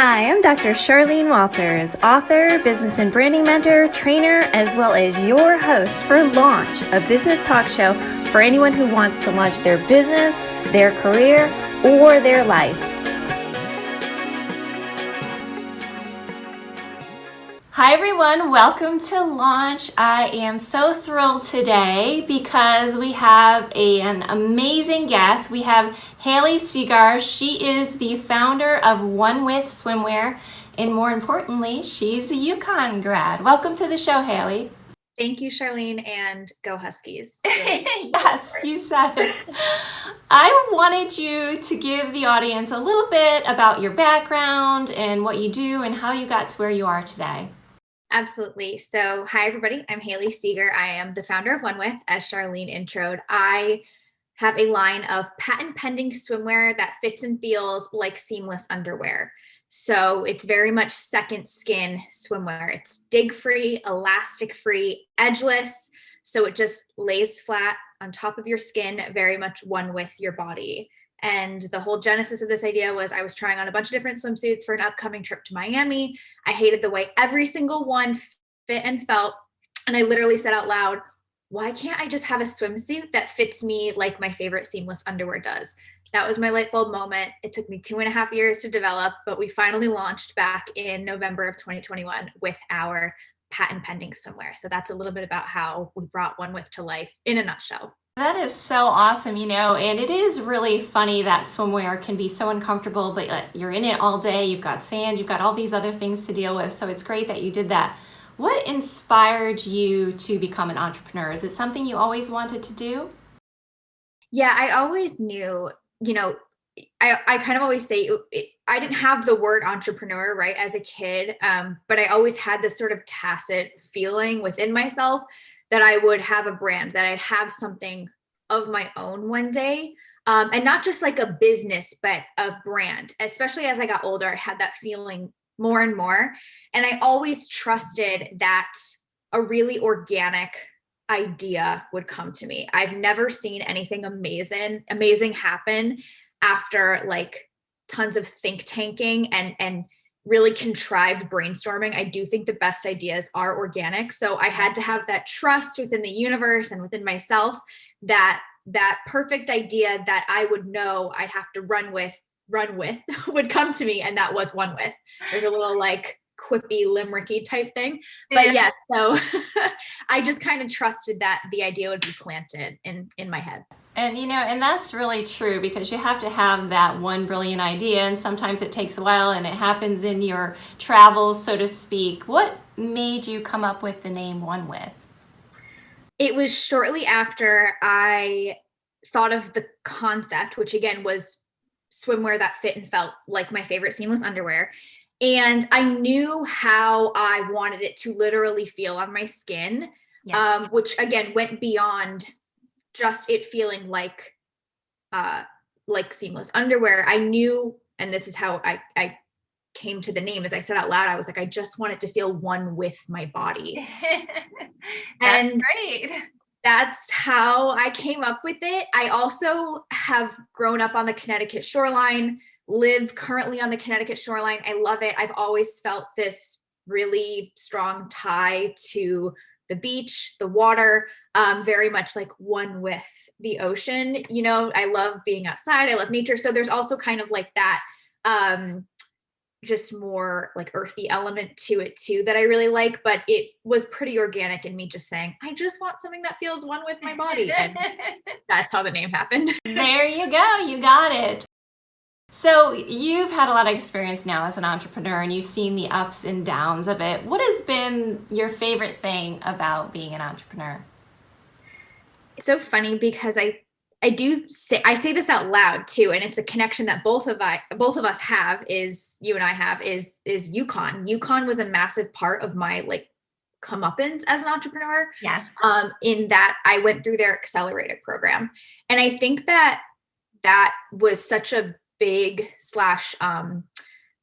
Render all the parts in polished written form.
Hi, I'm Dr. Charlene Walters, author, business and branding mentor, trainer, as well as your host for Launch, a business talk show for anyone who wants to launch their business, their career, or their life. Hi everyone, welcome to Launch. I am so thrilled today because we have an amazing guest. We have Hayley Segar. She is the founder of OneWith Swimwear, and more importantly, she's a UConn grad. Welcome to the show, Hayley. Thank you, Charlene, and go Huskies. Yes, you said it. I wanted you to give the audience a little bit about your background and what you do and how you got to where you are today. Absolutely. So, hi, everybody. I'm Hayley Segar. I am the founder of OneWith, as Charlene introed. I have a line of patent pending swimwear that fits and feels like seamless underwear. So it's very much second skin swimwear. It's dig free, elastic free, edgeless. So it just lays flat on top of your skin, very much one with your body. And the whole genesis of this idea was I was trying on a bunch of different swimsuits for an upcoming trip to Miami. I hated the way every single one fit and felt. And I literally said out loud, why can't I just have a swimsuit that fits me like my favorite seamless underwear does? That was my light bulb moment. It took me 2.5 years to develop, but we finally launched back in November of 2021 with our patent pending swimwear. So that's a little bit about how we brought OneWith to life in a nutshell. That is so awesome, and it is really funny that swimwear can be so uncomfortable, but you're in it all day. You've got sand, you've got all these other things to deal with. So it's great that you did that. What inspired you to become an entrepreneur? Is it something you always wanted to do? Yeah, I always knew, I kind of always say I didn't have the word entrepreneur, right, as a kid, but I always had this sort of tacit feeling within myself that I would have a brand, that I'd have something of my own one day. And not just like a business, but a brand. Especially as I got older, I had that feeling more and more. And I always trusted that a really organic idea would come to me. I've never seen anything amazing happen after like tons of think tanking and really contrived brainstorming. I do think the best ideas are organic. So I had to have that trust within the universe and within myself that that perfect idea that I would know I'd have to run with would come to me. And that was OneWith. There's a little like quippy limericky type thing. But yeah, so I just kind of trusted that the idea would be planted in my head. And that's really true because you have to have that one brilliant idea, and sometimes it takes a while and it happens in your travels, so to speak. What made you come up with the name OneWith? It was shortly after I thought of the concept, which again was swimwear that fit and felt like my favorite seamless underwear. And I knew how I wanted it to literally feel on my skin, Yes. which again went beyond just it feeling like seamless underwear. I knew, and this is how I came to the name, as I said out loud, I was like, I just want it to feel one with my body. That's And great. that's how I came up with it. I also have grown up on the Connecticut shoreline, live currently on the Connecticut shoreline. I love it. I've always felt this really strong tie to the beach, the water, very much like one with the ocean. I love being outside. I love nature. So there's also kind of like that just more like earthy element to it too that I really like, but it was pretty organic in me just saying, I just want something that feels one with my body. And that's how the name happened. There you go. You got it. So you've had a lot of experience now as an entrepreneur and you've seen the ups and downs of it. What has been your favorite thing about being an entrepreneur? It's so funny because I say this out loud too, and it's a connection that both of us have, is you and I have, is UConn. UConn was a massive part of my like comeuppance as an entrepreneur. Yes. In that I went through their accelerated program. And I think that that was such a big slash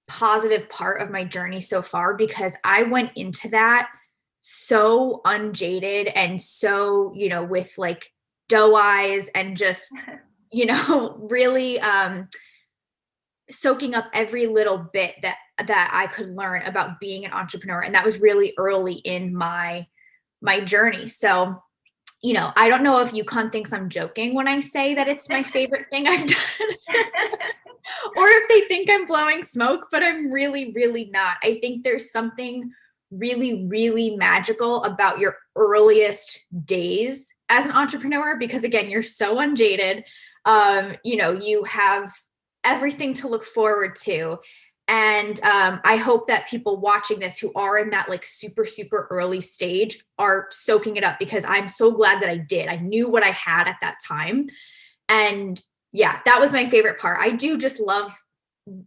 positive part of my journey so far, because I went into that so unjaded and so, with like doe eyes and just, really soaking up every little bit that that I could learn about being an entrepreneur. And that was really early in my journey. So, I don't know if UConn thinks I'm joking when I say that it's my favorite thing I've done, or if they think I'm blowing smoke, but I'm really, really not. I think there's something really, really magical about your earliest days as an entrepreneur, because again, you're so unjaded. You have everything to look forward to. And I hope that people watching this who are in that like super, super early stage are soaking it up, because I'm so glad that I did. I knew what I had at that time. And yeah, that was my favorite part. I do just love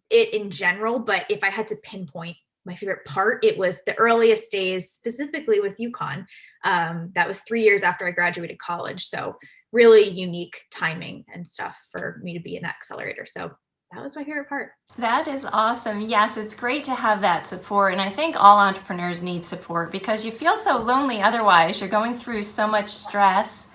it in general, but if I had to pinpoint my favorite part, it was the earliest days, specifically with UConn. That was 3 years after I graduated college. So really unique timing and stuff for me to be in that accelerator. So that was my favorite part. That is awesome. Yes, it's great to have that support. And I think all entrepreneurs need support, because you feel so lonely otherwise. You're going through so much stress,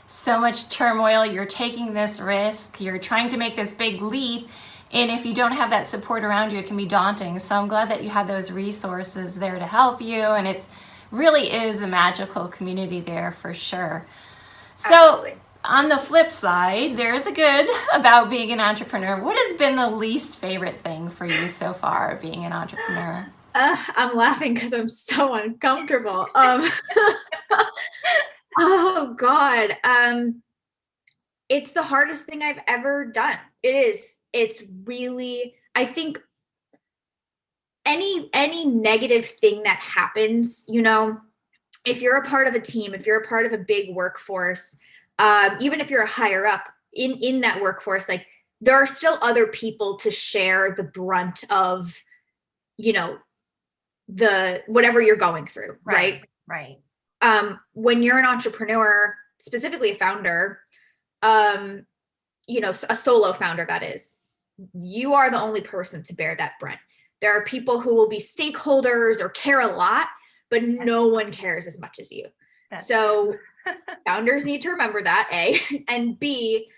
so much turmoil. You're taking this risk. You're trying to make this big leap. And if you don't have that support around you, it can be daunting. So I'm glad that you had those resources there to help you. And it's really is a magical community there for sure. So Absolutely. On the flip side, there is a good about being an entrepreneur. What has been the least favorite thing for you so far, being an entrepreneur? I'm laughing because I'm so uncomfortable. Oh God. It's the hardest thing I've ever done. It is. It's really, I think any negative thing that happens, if you're a part of a team, if you're a part of a big workforce, even if you're a higher up in that workforce, like there are still other people to share the brunt of, the whatever you're going through, right? Right. When you're an entrepreneur, specifically a founder, a solo founder, that is, you are the only person to bear that brunt. There are people who will be stakeholders or care a lot, but no one cares as much as you. So founders need to remember that, A, and B,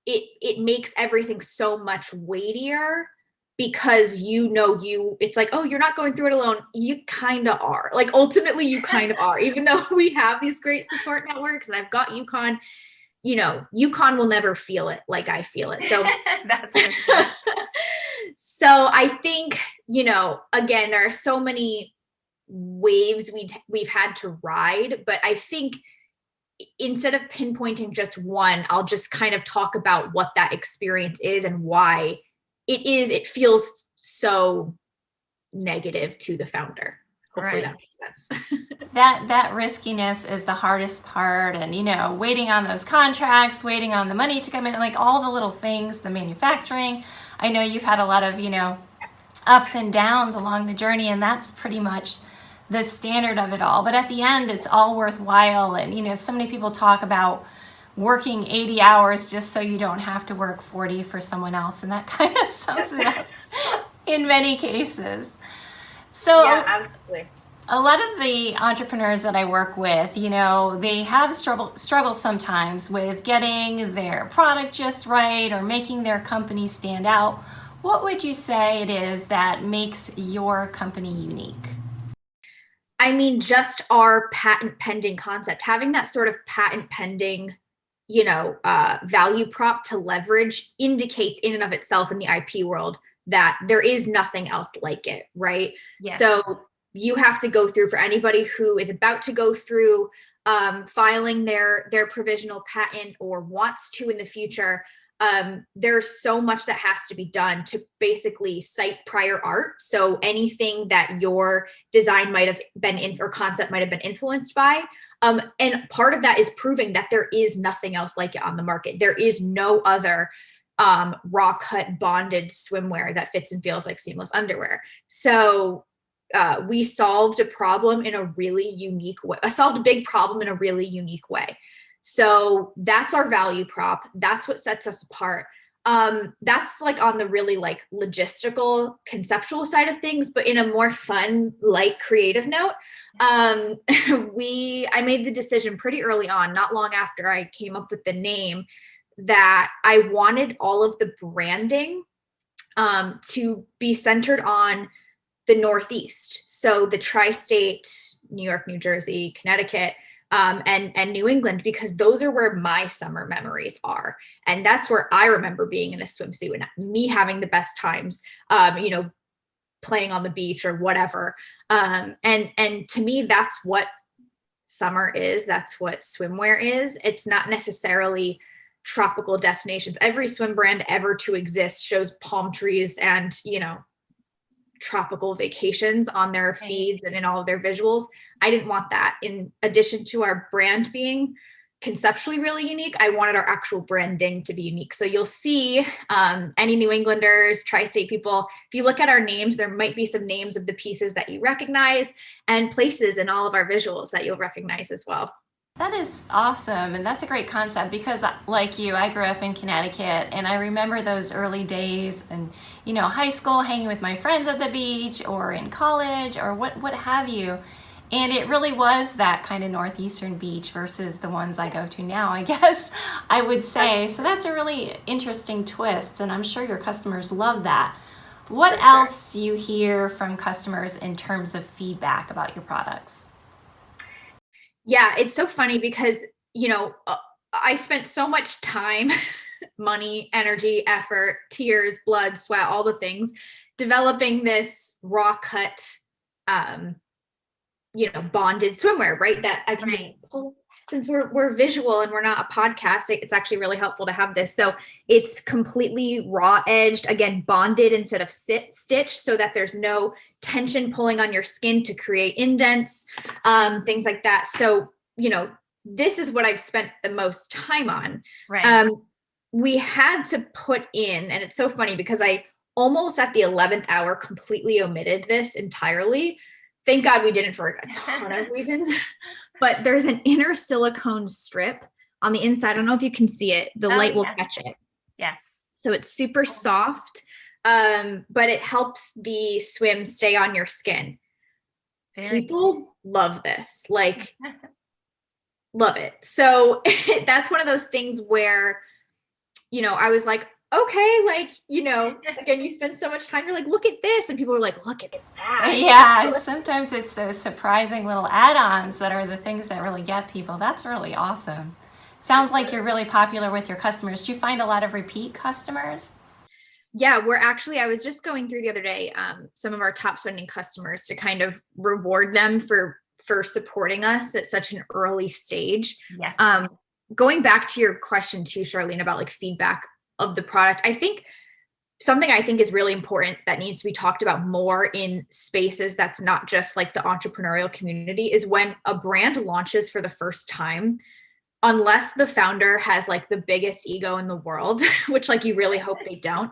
it makes everything so much weightier, because it's like, oh, you're not going through it alone. You kind of are. Like ultimately you kind of are, even though we have these great support networks and I've got UConn, UConn will never feel it like I feel it. So that's for sure. So I think, again, there are so many waves we've had to ride, but I think instead of pinpointing just one, I'll just kind of talk about what that experience is and why it feels so negative to the founder. Hopefully that makes sense. That riskiness is the hardest part, and waiting on those contracts, waiting on the money to come in, like all the little things, the manufacturing. I know you've had a lot of ups and downs along the journey, and that's pretty much the standard of it all. But at the end, it's all worthwhile. And so many people talk about working 80 hours just so you don't have to work 40 for someone else, and that kind of sums it up in many cases. So yeah, absolutely. A lot of the entrepreneurs that I work with, they have struggle sometimes with getting their product just right or making their company stand out. What would you say it is that makes your company unique? I mean, just our patent pending concept, having that sort of patent pending, value prop to leverage indicates in and of itself in the IP world that there is nothing else like it, right? Yes. So you have to go through, for anybody who is about to go through filing their provisional patent or wants to in the future, there's so much that has to be done to basically cite prior art. So anything that your design might have been in or concept might have been influenced by. And part of that is proving that there is nothing else like it on the market. There is no other raw cut bonded swimwear that fits and feels like seamless underwear. So we solved a problem in a really unique way, solved a big problem in a really unique way. So that's our value prop. That's what sets us apart. That's like on the really like logistical, conceptual side of things, but in a more fun, light, creative note, I made the decision pretty early on, not long after I came up with the name, that I wanted all of the branding to be centered on the Northeast. So the tri-state, New York, New Jersey, Connecticut, and New England, because those are where my summer memories are. And that's where I remember being in a swimsuit and me having the best times, playing on the beach or whatever. And to me, that's what summer is. That's what swimwear is. It's not necessarily tropical destinations. Every swim brand ever to exist shows palm trees and, tropical vacations on their feeds and in all of their visuals. I didn't want that. In addition to our brand being conceptually really unique, I wanted our actual branding to be unique. So you'll see any New Englanders, tri-state people, if you look at our names, there might be some names of the pieces that you recognize and places in all of our visuals that you'll recognize as well. That is awesome. And that's a great concept because, like you, I grew up in Connecticut and I remember those early days and, high school, hanging with my friends at the beach or in college or what have you. And it really was that kind of Northeastern beach versus the ones I go to now, I guess I would say. So that's a really interesting twist. And I'm sure your customers love that. What else do you hear from customers in terms of feedback about your products? Yeah, it's so funny because, I spent so much time, money, energy, effort, tears, blood, sweat, all the things, developing this raw cut, bonded swimwear, right? That I can just pull. Since we're visual and we're not a podcast, it's actually really helpful to have this. So it's completely raw edged, again, bonded instead of stitched so that there's no tension pulling on your skin to create indents, things like that. So, this is what I've spent the most time on. Right. We had to put in, and it's so funny because I almost at the 11th hour completely omitted this entirely. Thank God we didn't for a ton of reasons. But there's an inner silicone strip on the inside. I don't know if you can see it. The light will catch it. Yes. So it's super soft, but it helps the swim stay on your skin. People love this, love it. So that's one of those things where, I was like, okay, again, you spend so much time, you're like, look at this. And people are like, look at that. Yeah, sometimes it's those surprising little add-ons that are the things that really get people. That's really awesome. Sounds like you're really popular with your customers. Do you find a lot of repeat customers? Yeah, I was just going through the other day, some of our top spending customers to kind of reward them for supporting us at such an early stage. Yes. Going back to your question too, Charlene, about feedback of the product, I think something I think is really important that needs to be talked about more in spaces that's not just the entrepreneurial community is when a brand launches for the first time, unless the founder has the biggest ego in the world, which you really hope they don't,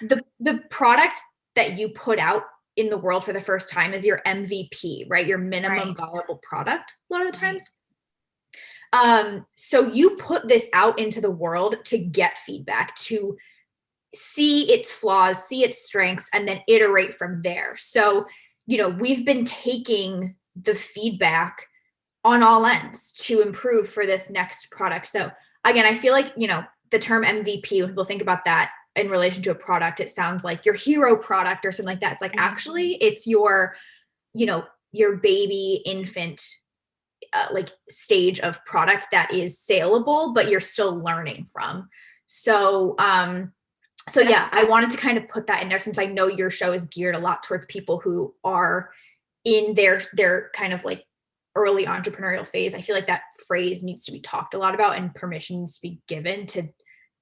the product that you put out in the world for the first time is your MVP, right? Your minimum viable product a lot of the times. So you put this out into the world to get feedback, to see its flaws, see its strengths, and then iterate from there. So, we've been taking the feedback on all ends to improve for this next product. So again, I feel the term MVP, when people think about that in relation to a product, it sounds like your hero product or something like that. It's actually it's your, your baby infant, stage of product that is saleable, but you're still learning from. So, yeah, I wanted to kind of put that in there since I know your show is geared a lot towards people who are in their kind of early entrepreneurial phase. I feel like that phrase needs to be talked a lot about and permission needs to be given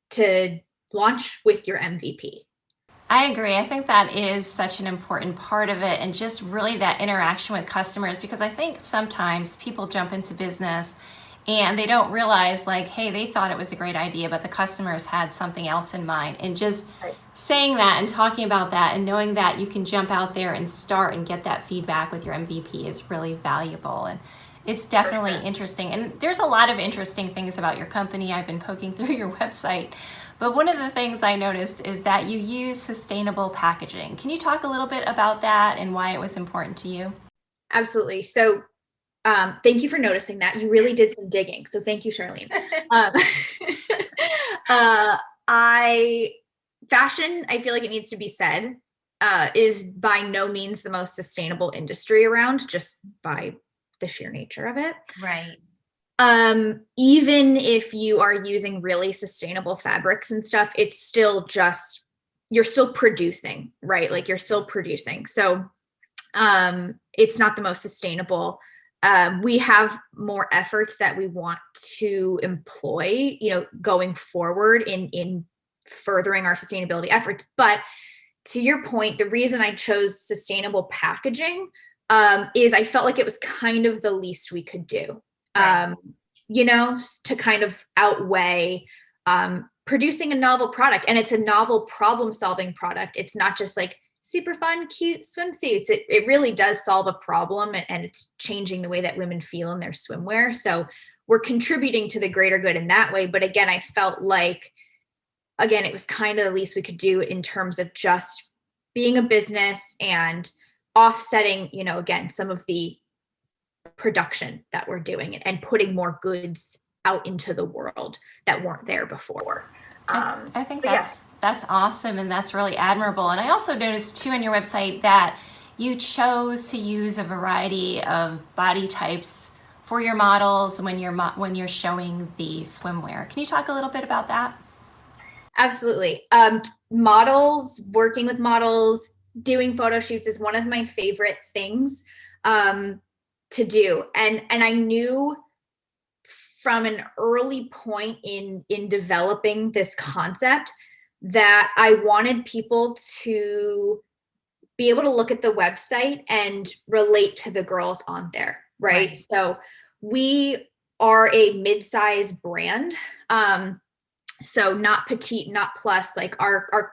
to launch with your MVP. I agree. I think that is such an important part of it and just really that interaction with customers, because I think sometimes people jump into business and they don't realize hey, they thought it was a great idea, but the customers had something else in mind. And just saying that and talking about that and knowing that you can jump out there and start and get that feedback with your MVP is really valuable. And it's definitely interesting. And there's a lot of interesting things about your company. I've been poking through your website. But one of the things I noticed is that you use sustainable packaging. Can you talk a little bit about that and why it was important to you? Absolutely. So thank you for noticing that. You really did some digging. So thank you, Charlene. fashion, I feel like it needs to be said, is by no means the most sustainable industry around, just by the sheer nature of it. Right. Even if you are using really sustainable fabrics and stuff, it's still just, you're still producing, right? Like you're still producing. So it's not the most sustainable. We have more efforts that we want to employ, going forward in furthering our sustainability efforts. But to your point, the reason I chose sustainable packaging is I felt like it was kind of the least we could do, Right. to kind of outweigh producing a novel product. And it's a novel problem-solving product. It's not just like super fun, cute swimsuits. It really does solve a problem, and it's changing the way that women feel in their swimwear. So we're contributing to the greater good in that way. But again, I felt like, it was kind of the least we could do in terms of just being a business and offsetting, again, some of the production that we're doing and putting more goods out into the world that weren't there before. I think that's awesome, and that's really admirable. And I also noticed too on your website that you chose to use a variety of body types for your models when you're showing the swimwear. Can you talk a little bit about that? Absolutely. Models, working with models, doing photo shoots is one of my favorite things to do. And I knew from an early point in developing this concept that I wanted people to be able to look at the website and relate to the girls on there, right? So we are a mid-size brand. So not petite, not plus, like our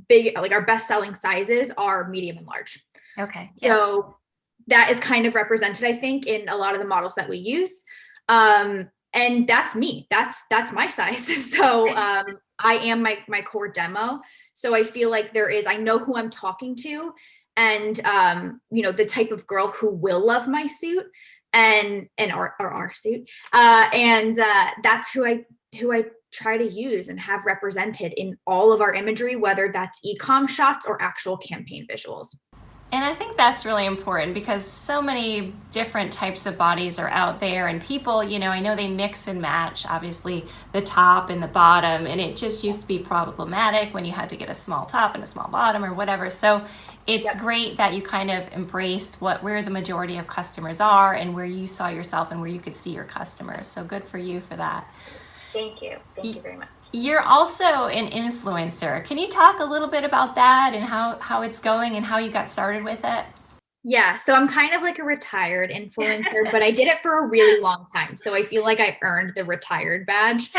big, like our best-selling sizes are medium and large. Okay. So that is kind of represented, I think, in a lot of the models that we use. And that's me. That's my size. So I am my core demo. So I feel like I know who I'm talking to, and the type of girl who will love my suit and our suit. And that's who I try to use and have represented in all of our imagery, whether that's e-com shots or actual campaign visuals. And I think that's really important because so many different types of bodies are out there, and people, I know they mix and match, obviously, the top and the bottom, and it just used to be problematic when you had to get a small top and a small bottom or whatever. So it's great that you kind of embraced where the majority of customers are and where you saw yourself and where you could see your customers. So good for you for that. Thank you. Thank you very much. You're also an influencer. Can you talk a little bit about that and how it's going and how you got started with it? Yeah, so I'm kind of like a retired influencer, but I did it for a really long time. So I feel like I earned the retired badge.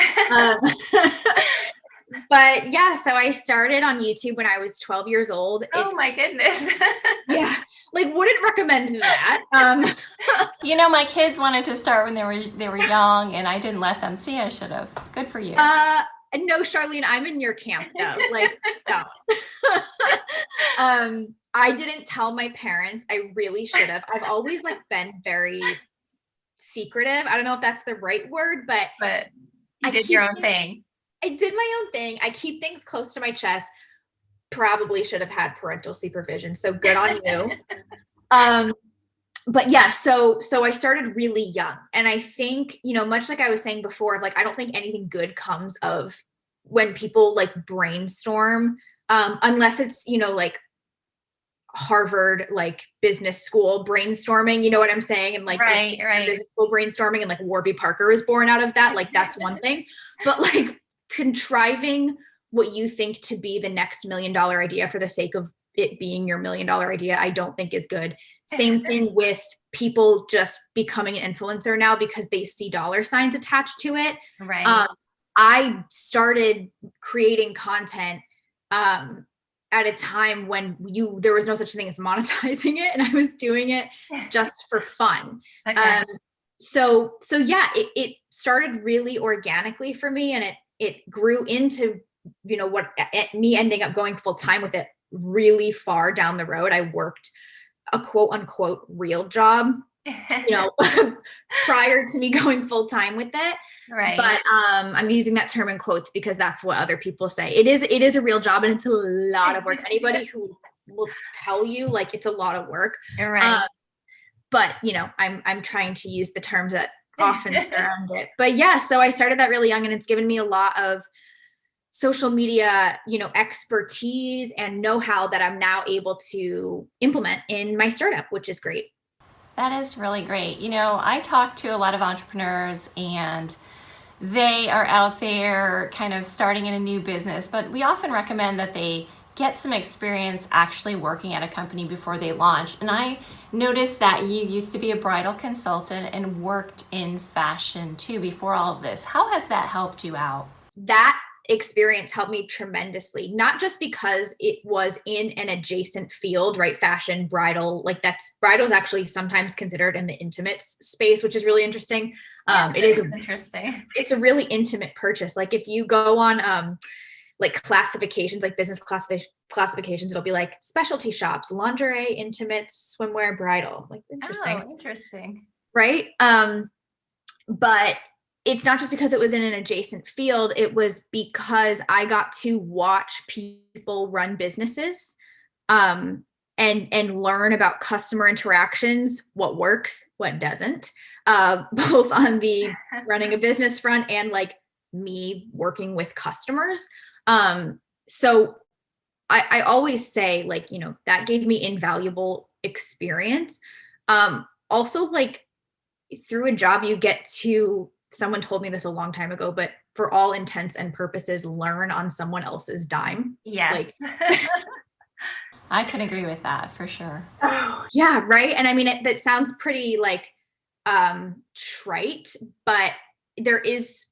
But yeah, so I started on YouTube when I was 12 years old. Oh my goodness. Yeah, like wouldn't recommend that. My kids wanted to start when they were young, and I didn't let them. See, I should have. Good for you. No, Charlene, I'm in your camp though. Like, no. I didn't tell my parents. I really should have. I've always been very secretive. I don't know if that's the right word, but you did your own thing. I did my own thing. I keep things close to my chest. Probably should have had parental supervision. So good on you. But yeah, so I started really young. And I think, much like I was saying before, of I don't think anything good comes of when people brainstorm, unless it's, Harvard, business school brainstorming, you know what I'm saying? And right. business school brainstorming, and Warby Parker is born out of that. That's one thing, but contriving what you think to be the next $1 million idea for the sake of it being your $1 million idea, I don't think is good. Same thing with people just becoming an influencer now because they see dollar signs attached to it. Right. I started creating content at a time when there was no such thing as monetizing it, and I was doing it just for fun. Okay. So yeah, it started really organically for me, and it grew into, me ending up going full time with it really far down the road. I worked a quote unquote real job you know, prior to me going full time with it. Right. But I'm using that term in quotes because that's what other people say. It is a real job, and it's a lot of work. Anybody who will tell you like it's a lot of work. Right. But you know, I'm trying to use the terms that often surround it. But yeah, so I started that really young, and it's given me a lot of social media, you know, expertise and know-how that I'm now able to implement in my startup, which is great. That is really great. You know, I talk to a lot of entrepreneurs and they are out there kind of starting in a new business, but we often recommend that they get some experience actually working at a company before they launch. And I noticed that you used to be a bridal consultant and worked in fashion too before all of this. How has that helped you out? That experience helped me tremendously, not just because it was in an adjacent field, right? Fashion, bridal, like bridal is actually sometimes considered in the intimate space, which is really interesting. It is interesting. It's a really intimate purchase. Like if you go on like classifications, like business classifications, it'll be like specialty shops, lingerie, intimate, swimwear, bridal. Like interesting. Oh, interesting. Right? But it's not just because it was in an adjacent field. It was because I got to watch people run businesses, and learn about customer interactions, what works, what doesn't, both on the running a business front and like me working with customers. So I always say, like, you know, that gave me invaluable experience. Also, like, through a job, you get to, someone told me this a long time ago, but for all intents and purposes, learn on someone else's dime. Yes. Like, I can agree with that for sure. Oh, yeah, right. And I mean, that sounds pretty like trite, but there is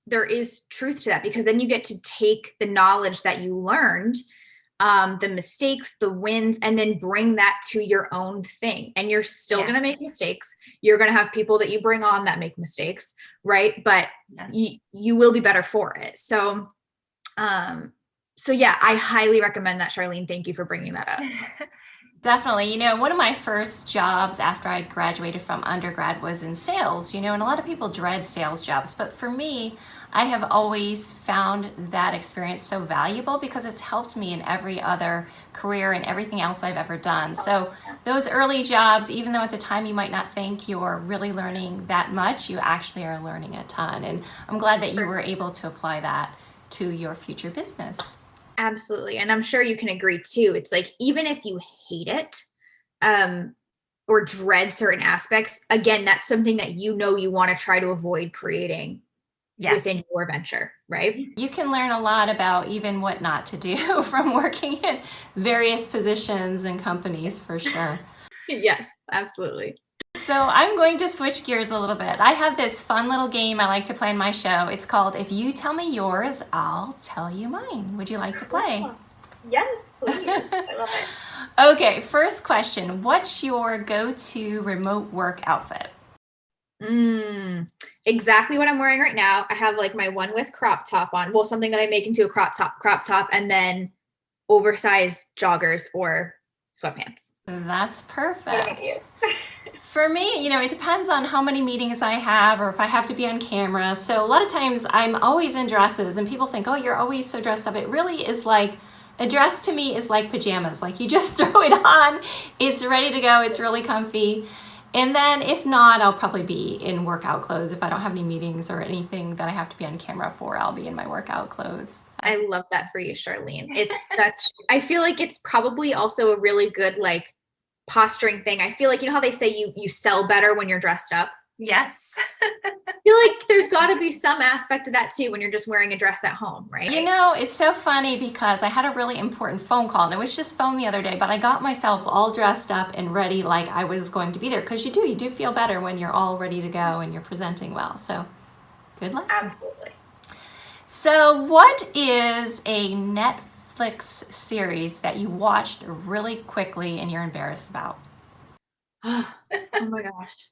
truth to that, because then you get to take the knowledge that you learned, the mistakes, the wins, and then bring that to your own thing. And you're still going to make mistakes. You're going to have people that you bring on that make mistakes, right? But you will be better for it. So, so yeah, I highly recommend that, Charlene. Thank you for bringing that up. Definitely. You know, one of my first jobs after I graduated from undergrad was in sales, you know, and a lot of people dread sales jobs. But for me, I have always found that experience so valuable because it's helped me in every other career and everything else I've ever done. So those early jobs, even though at the time you might not think you're really learning that much, you actually are learning a ton. And I'm glad that you were able to apply that to your future business. Absolutely. And I'm sure you can agree too. It's like, even if you hate it, or dread certain aspects, again, that's something that you know you want to try to avoid creating within your venture, right? You can learn a lot about even what not to do from working in various positions and companies, for sure. Yes, absolutely. So I'm going to switch gears a little bit. I have this fun little game I like to play in my show. It's called If You Tell Me Yours, I'll Tell You Mine. Would you like to play? Yes, please. I love it. Okay, first question. What's your go-to remote work outfit? Exactly what I'm wearing right now. I have like my OneWith crop top on. Well, something that I make into a crop top, and then oversized joggers or sweatpants. That's perfect. For me, you know, it depends on how many meetings I have or if I have to be on camera. So a lot of times I'm always in dresses and people think, oh, you're always so dressed up. It really is like, a dress to me is like pajamas. Like you just throw it on, it's ready to go, it's really comfy. And then if not, I'll probably be in workout clothes. If I don't have any meetings or anything that I have to be on camera for, I'll be in my workout clothes. I love that for you, Charlene. It's I feel like it's probably also a really good like posturing thing. I feel like, you know how they say you sell better when you're dressed up? Yes. I feel like there's got to be some aspect of that too when you're just wearing a dress at home, right? You know, it's so funny because I had a really important phone call, and it was just phone the other day, but I got myself all dressed up and ready like I was going to be there, because you do feel better when you're all ready to go and you're presenting well. So good lesson. Absolutely. So what is a Netflix series that you watched really quickly and you're embarrassed about? Oh my gosh.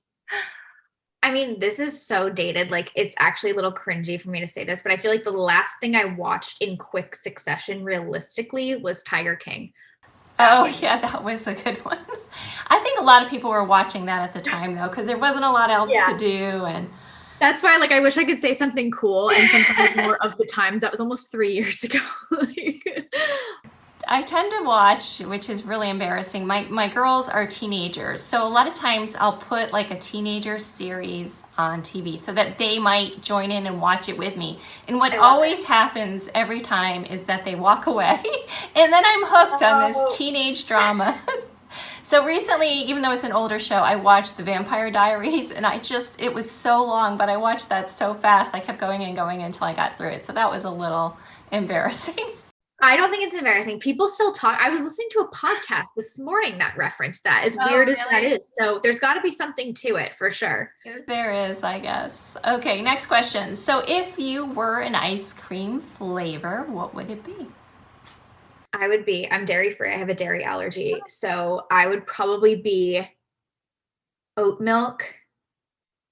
I mean, this is so dated. Like, it's actually a little cringy for me to say this, but I feel like the last thing I watched in quick succession realistically was Tiger King. Oh yeah, that was a good one. I think a lot of people were watching that at the time though, because there wasn't a lot else to do. And that's why, like, I wish I could say something cool and sometimes more of the times. That was almost 3 years ago. I tend to watch, which is really embarrassing. My girls are teenagers, so a lot of times I'll put like a teenager series on TV so that they might join in and watch it with me. And what always happens every time is that they walk away and then I'm hooked on this teenage drama. So recently, even though it's an older show, I watched The Vampire Diaries, and it was so long, but I watched that so fast. I kept going and going until I got through it. So that was a little embarrassing. I don't think it's embarrassing. People still talk. I was listening to a podcast this morning that referenced that, as weird as that is. So there's got to be something to it for sure. There is, I guess. Okay, next question. So if you were an ice cream flavor, what would it be? I'm dairy free. I have a dairy allergy. So I would probably be oat milk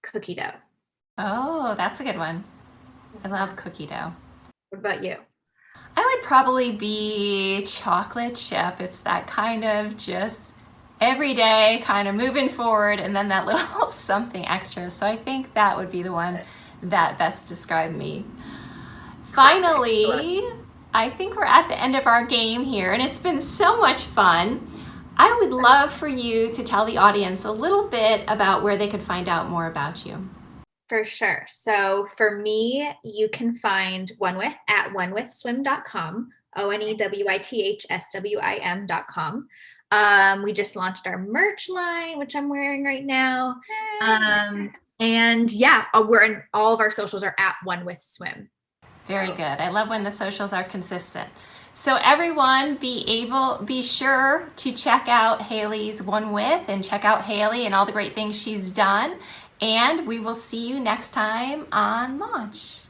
cookie dough. Oh, that's a good one. I love cookie dough. What about you? I would probably be chocolate chip. It's that kind of just everyday kind of moving forward and then that little something extra. So I think that would be the one that best described me. Finally, I think we're at the end of our game here and it's been so much fun. I would love for you to tell the audience a little bit about where they could find out more about you. For sure. So for me, you can find OneWith at onewithswim.com, onewithswim.com. We just launched our merch line, which I'm wearing right now. And yeah, all of our socials are at OneWithSwim. Very good. I love when the socials are consistent. So everyone be sure to check out Hayley's OneWith and check out Hayley and all the great things she's done. And we will see you next time on Launch.